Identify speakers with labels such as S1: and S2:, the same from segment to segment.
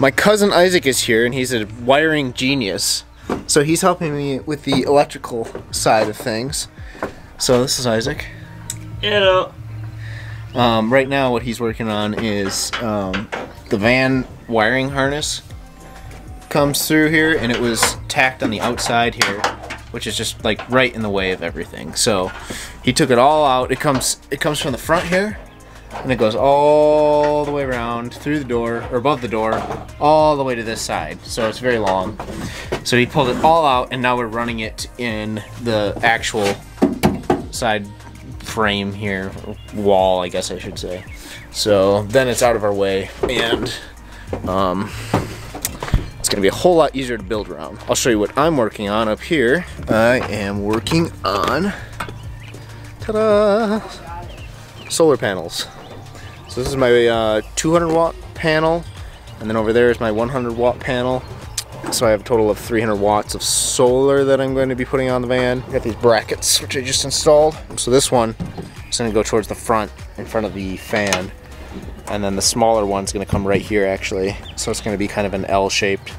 S1: My cousin Isaac is here, and he's a wiring genius. So he's helping me with the electrical side of things. So this is Isaac.
S2: Hello.
S1: Right now what he's working on is the van wiring harness comes through here, and it was tacked on the outside here, which is just like right in the way of everything. So he took it all out. It comes from the front here, and it goes all the way around through the door, or above the door, all the way to this side. So it's very long. So he pulled it all out, and now we're running it in the actual side frame here, wall I guess I should say. So then it's out of our way, and it's gonna be a whole lot easier to build around. I'll show you what I'm working on up here. I am working on, ta-da, solar panels. So this is my 200 watt panel, and then over there is my 100 watt panel. So I have a total of 300 watts of solar that I'm going to be putting on the van. I got these brackets, which I just installed. So this one is going to go towards the front, in front of the fan. And then the smaller one's going to come right here, actually. So it's going to be kind of an L-shaped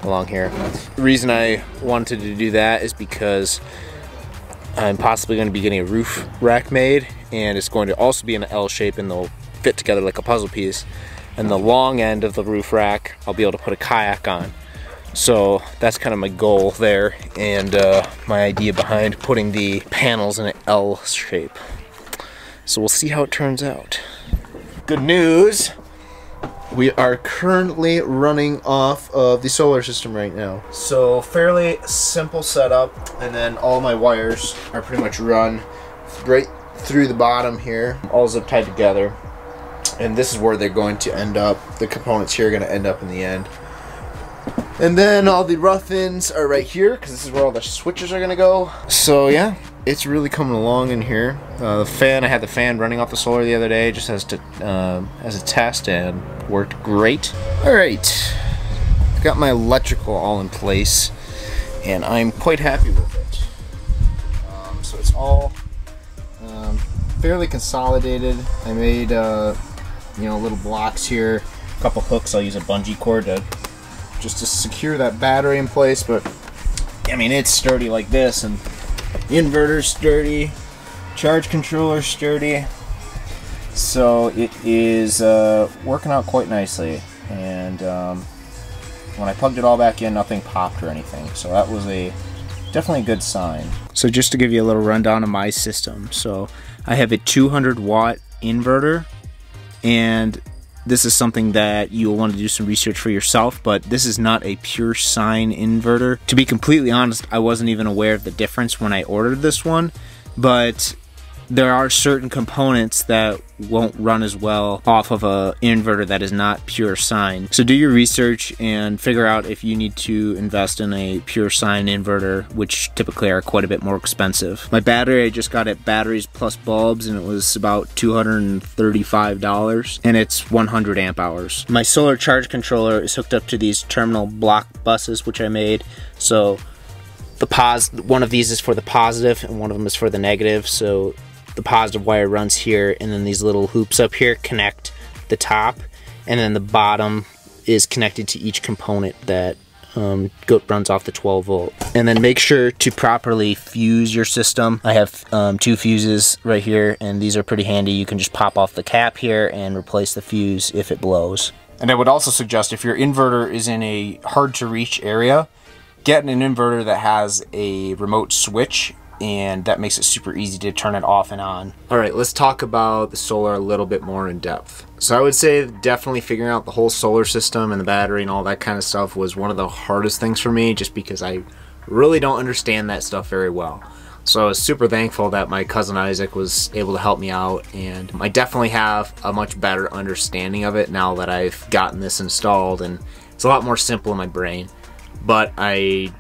S1: along here. The reason I wanted to do that is because I'm possibly going to be getting a roof rack made, and it's going to also be in an L shape, and they'll fit together like a puzzle piece. And the long end of the roof rack, I'll be able to put a kayak on. So that's kind of my goal there, and my idea behind putting the panels in an L shape. So we'll see how it turns out. Good news, we are currently running off of the solar system right now. So fairly simple setup, and then all my wires are pretty much run right through the bottom here, all zip tied together. And this is where they're going to end up. The components here are going to end up in the end. And then all the rough ends are right here, because this is where all the switches are going to go. So yeah, it's really coming along in here. The fan, I had the fan running off the solar the other day just as a test, and worked great. Alright, got my electrical all in place, and I'm quite happy with it. So it's all fairly consolidated. I made you know, little blocks here, a couple hooks. I'll use a bungee cord just to secure that battery in place, but I mean, it's sturdy like this, and the inverter's sturdy, charge controller's sturdy, so it is working out quite nicely. And when I plugged it all back in, nothing popped or anything, so that was definitely a good sign. So just to give you a little rundown of my system, so I have a 200 watt inverter, and this is something that you'll want to do some research for yourself, but this is not a pure sine inverter. To be completely honest, I wasn't even aware of the difference when I ordered this one, but there are certain components that won't run as well off of an inverter that is not pure sine. So do your research and figure out if you need to invest in a pure sine inverter, which typically are quite a bit more expensive. My battery, I just got at Batteries Plus Bulbs, and it was about $235, and it's 100 amp hours. My solar charge controller is hooked up to these terminal block buses, which I made. So one of these is for the positive, and one of them is for the negative. So the positive wire runs here, and then these little hoops up here connect the top, and then the bottom is connected to each component that runs off the 12 volt. And then make sure to properly fuse your system. I have 2 fuses right here, and these are pretty handy. You can just pop off the cap here and replace the fuse if it blows. And I would also suggest, if your inverter is in a hard to reach area, get an inverter that has a remote switch, and that makes it super easy to turn it off and on. Alright, let's talk about the solar a little bit more in depth. So I would say definitely figuring out the whole solar system and the battery and all that kind of stuff was one of the hardest things for me, just because I really don't understand that stuff very well. So I was super thankful that my cousin Isaac was able to help me out, and I definitely have a much better understanding of it now that I've gotten this installed, and it's a lot more simple in my brain. But I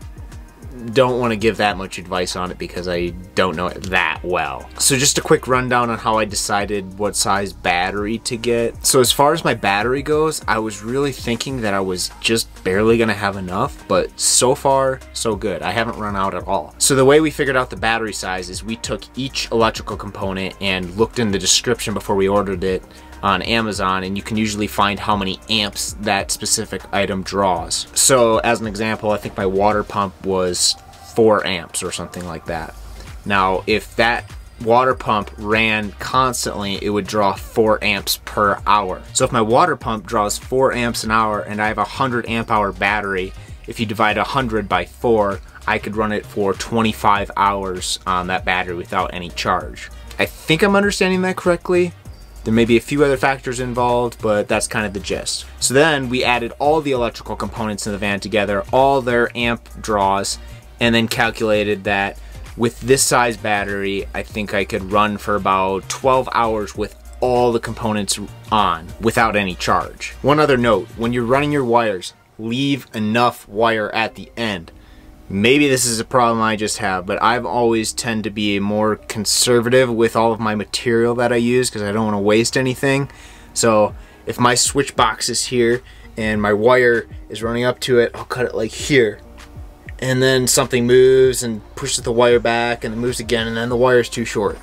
S1: don't want to give that much advice on it because I don't know it that well. So just a quick rundown on how I decided what size battery to get. So as far as my battery goes, I was really thinking that I was just barely gonna have enough, but so far so good. I haven't run out at all. So the way we figured out the battery size is we took each electrical component and looked in the description before we ordered it
S2: on Amazon, and you can usually find how many amps that specific item draws. So as an example, I think my water pump was 4 amps or something like that. Now if that water pump ran constantly, it would draw 4 amps per hour. So if my water pump draws 4 amps an hour and I have a 100 amp hour battery, if you divide 100 by 4, I could run it for 25 hours on that battery without any charge. I think I'm understanding that correctly. There may be a few other factors involved, but that's kind of the gist. So then we added all the electrical components in the van together, all their amp draws, and then calculated that with this size battery, I think I could run for about 12 hours with all the components on without any charge. One other note, when you're running your wires, leave enough wire at the end. Maybe this is a problem I just have, but I've always tend to be more conservative with all of my material that I use because I don't want to waste anything. So if my switch box is here and my wire is running up to it, I'll cut it like here. And then something moves and pushes the wire back and it moves again, and then the wire's too short.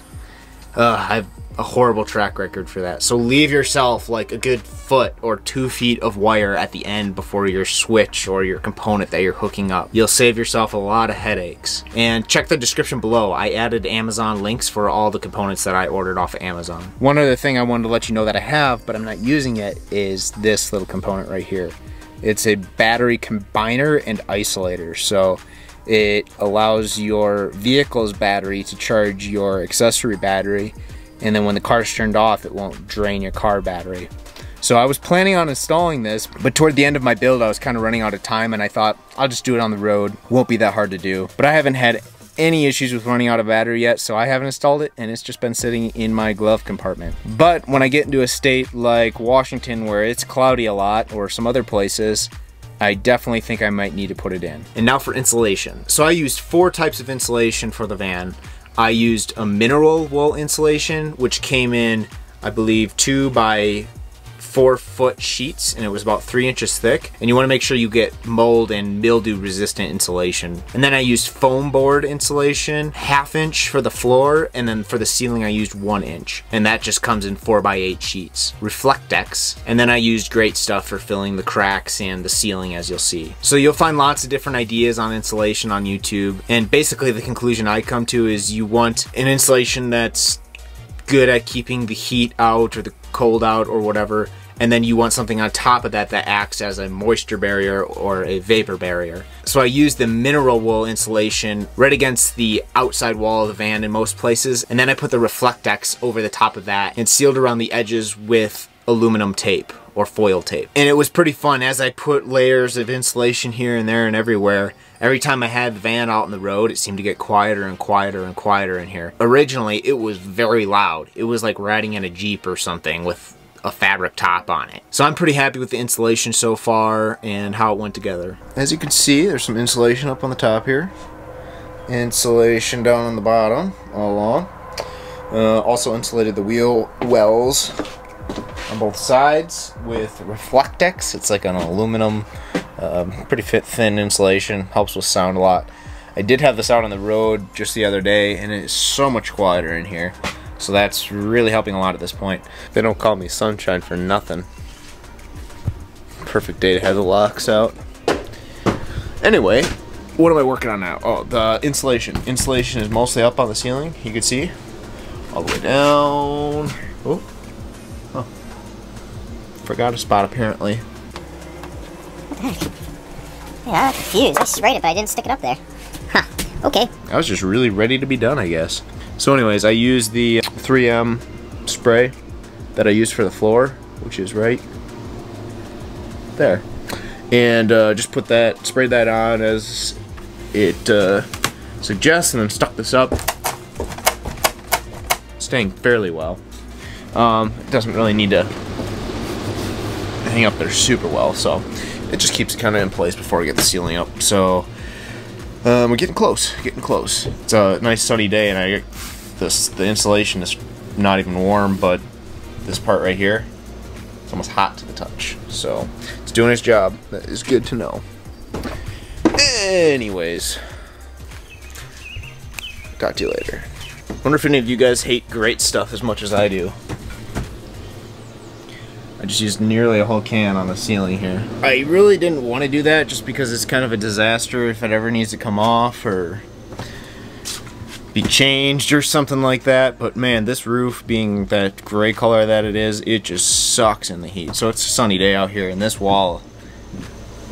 S2: I have a horrible track record for that. So leave yourself like a good foot or 2 feet of wire at the end before your switch or your component that you're hooking up. You'll save yourself a lot of headaches. And check the description below. I added Amazon links for all the components that I ordered off of Amazon. One other thing I wanted to let you know that I have, but I'm not using it, is this little component right here. It's a battery combiner and isolator. So it allows your vehicle's battery to charge your accessory battery, and then when the car's turned off, it won't drain your car battery. So I was planning on installing this, but toward the end of my build, I was kind of running out of time, and I thought I'll just do it on the road. Won't be that hard to do. But I haven't had any issues with running out of battery yet, so I haven't installed it, and it's just been sitting in my glove compartment. But when I get into a state like Washington where it's cloudy a lot, or some other places, I definitely think I might need to put it in. And now for insulation. So I used 4 types of insulation for the van. I used a mineral wool insulation, which came in, I believe, 2 by 4 foot sheets, and it was about 3 inches thick. And you want to make sure you get mold and mildew resistant insulation. And then I used foam board insulation, 1/2 inch for the floor, and then for the ceiling I used 1 inch. And that just comes in 4 by 8 sheets. Reflectex. And then I used great stuff for filling the cracks and the ceiling, as you'll see. So you'll find lots of different ideas on insulation on YouTube. And basically the conclusion I come to is you want an insulation that's good at keeping the heat out or the cold out or whatever, and then you want something on top of that that acts as a moisture barrier or a vapor barrier. So I used the mineral wool insulation right against the outside wall of the van in most places, and then I put the Reflectex over the top of that and sealed around the edges with aluminum tape or foil tape. And it was pretty fun as I put layers of insulation here and there and everywhere. Every time I had the van out on the road, it seemed to get quieter and quieter and quieter in here. Originally, it was very loud. It was like riding in a Jeep or something with a fabric top on it. So I'm pretty happy with the insulation so far and how it went together. As you can see, there's some insulation up on the top here. Insulation down on the bottom, all along. Also insulated the wheel wells on both sides with Reflectex. It's like an aluminum, pretty thin insulation. Helps with sound a lot. I did have this out on the road just the other day, and it is so much quieter in here. So that's really helping a lot at this point. They don't call me sunshine for nothing. Perfect day to have the locks out. Anyway, what am I working on now? Oh, the insulation. Insulation is mostly up on the ceiling. You can see all the way down. Oh, oh. Forgot a spot apparently.
S3: What the heck? Yeah, I'm confused. I sprayed it, but I didn't stick it up there. Huh. Okay.
S1: I was just really ready to be done, I guess. So anyways, I used the 3M spray that I used for the floor, which is right there. And just sprayed that on as it suggests, and then stuck this up. Staying fairly well. It doesn't really need to hang up there super well, so it just keeps it kind of in place before I get the ceiling up. So we're getting close, It's a nice sunny day, and I get the insulation is not even warm, but this part right here, it's almost hot to the touch. So it's doing its job. That is good to know. Anyways, talk to you later. Wonder if any of you guys hate great stuff as much as I do.
S2: I just used nearly a whole can on the ceiling here. I really didn't want to do that just because it's kind of a disaster if it ever needs to come off or be changed or something like that. But man, this roof being that gray color that it is, it just sucks in the heat. So it's a sunny day out here and this wall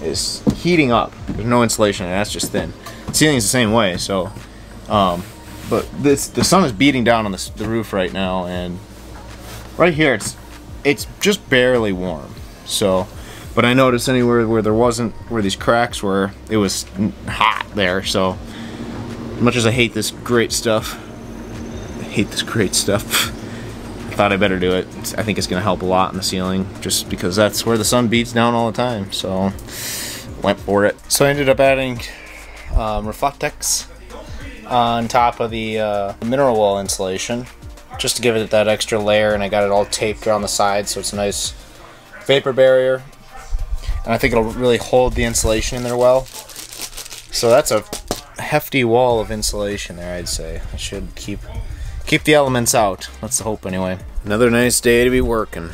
S2: is heating up. There's no insulation and that's just thin. The ceiling's the same way, so but the sun is beating down on the roof right now, and right here it's just barely warm. So, but I noticed anywhere where there wasn't, where these cracks were, it was hot there. So, as much as I hate this great stuff, I thought I better do it. I think it's gonna help a lot in the ceiling, just because that's where the sun beats down all the time. So, went for it. So I ended up adding Reflectex on top of the mineral wool insulation, just to give it that extra layer, and I got it all taped around the sides so it's a nice vapor barrier, and I think it'll really hold the insulation in there well. So that's a hefty wall of insulation there, I'd say. I should keep the elements out. That's the hope anyway. Another nice day to be working.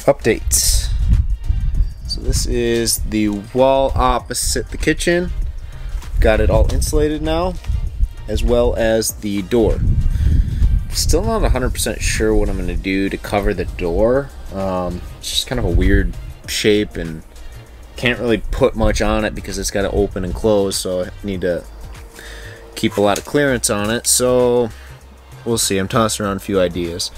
S2: Updates. So this is the wall opposite the kitchen. Got it all insulated now, as well as the door. Still not 100% sure what I'm going to do to cover the door. It's just kind of a weird shape and can't really put much on it because it's got to open and close, so I need to keep a lot of clearance on it. So we'll see. I'm tossing around a few ideas.